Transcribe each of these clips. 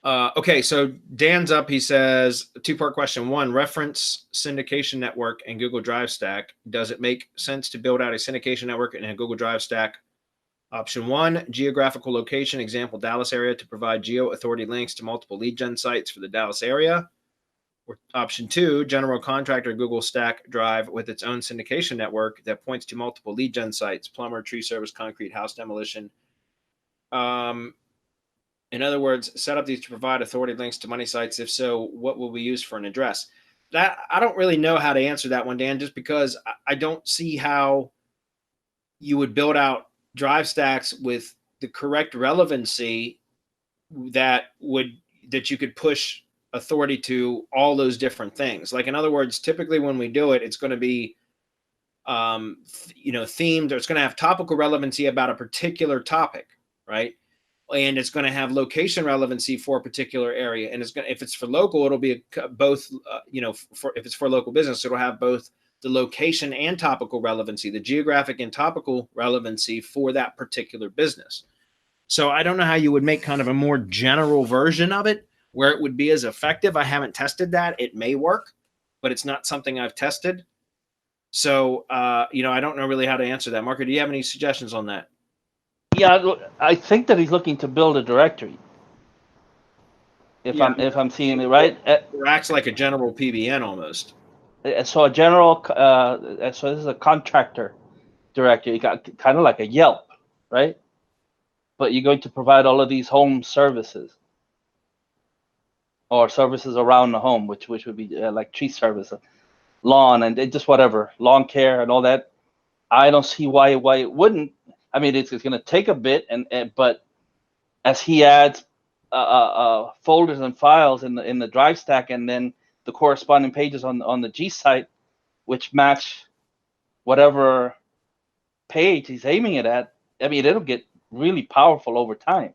Okay, so Dan's up. He says, two-part question. One, reference syndication network and Google Drive stack. Does it make sense to build out a syndication network in a Google Drive stack? Option one, geographical location, example, Dallas area, to provide geo authority links to multiple lead gen sites for the Dallas area. Or option two, general contractor Google Stack Drive with its own syndication network that points to multiple lead gen sites, plumber, tree service, concrete, house demolition. In other words, set up these to provide authority links to money sites. If so, what will be used for an address? That I don't really know how to answer that one, Dan, just because I don't see how you would build out drive stacks with the correct relevancy that you could push authority to all those different things. Like, in other words, typically when we do it, it's going to be themed, or it's going to have topical relevancy about a particular topic, right? And it's going to have location relevancy for a particular area. And it's going to, if it's for local, it'll be both, if it's for local business, it'll have both the location and topical relevancy, the geographic and topical relevancy for that particular business. So I don't know how you would make kind of a more general version of it where it would be as effective. I haven't tested that. It may work, but it's not something I've tested. So, I don't know really how to answer that. Marco, do you have any suggestions on that? Yeah, I think that he's looking to build a directory. If I'm seeing it right, it acts like a general PBN almost. So a general, so this is a contractor directory, kind of like a Yelp, right? But you're going to provide all of these home services, or services around the home, which would be like tree service, lawn, and just whatever, lawn care and all that. I don't see why it wouldn't. I mean, it's going to take a bit, but as he adds folders and files in the Drive stack, and then the corresponding pages on the G site, which match whatever page he's aiming it at, I mean, it'll get really powerful over time.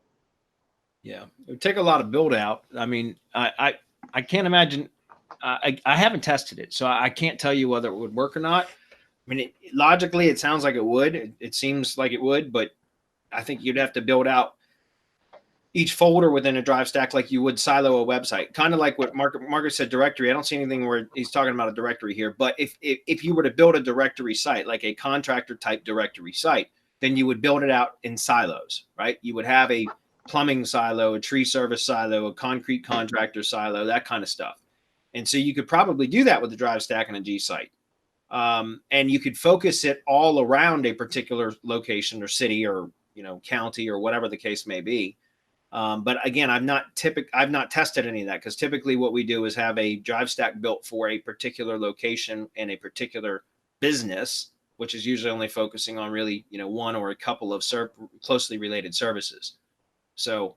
Yeah, it would take a lot of build out. I mean, I can't imagine. I haven't tested it, so I can't tell you whether it would work or not. I mean, logically, it sounds like it would. It seems like it would, but I think you'd have to build out each folder within a Drive stack like you would silo a website. Kind of like what Margaret said, directory. I don't see anything where he's talking about a directory here. But if you were to build a directory site, like a contractor type directory site, then you would build it out in silos, right? You would have a plumbing silo, a tree service silo, a concrete contractor silo, that kind of stuff. And so you could probably do that with the Drive stack and a G site. And you could focus it all around a particular location or city or, county or whatever the case may be. But again, I've not tested any of that, because typically what we do is have a Drive stack built for a particular location and a particular business, which is usually only focusing on really, one or a couple of closely related services. So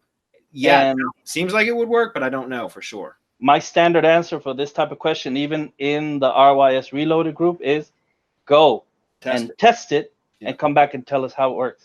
yeah, seems like it would work, but I don't know for sure. My standard answer for this type of question, even in the RYS Reloaded group, is go test it and come back and tell us how it works.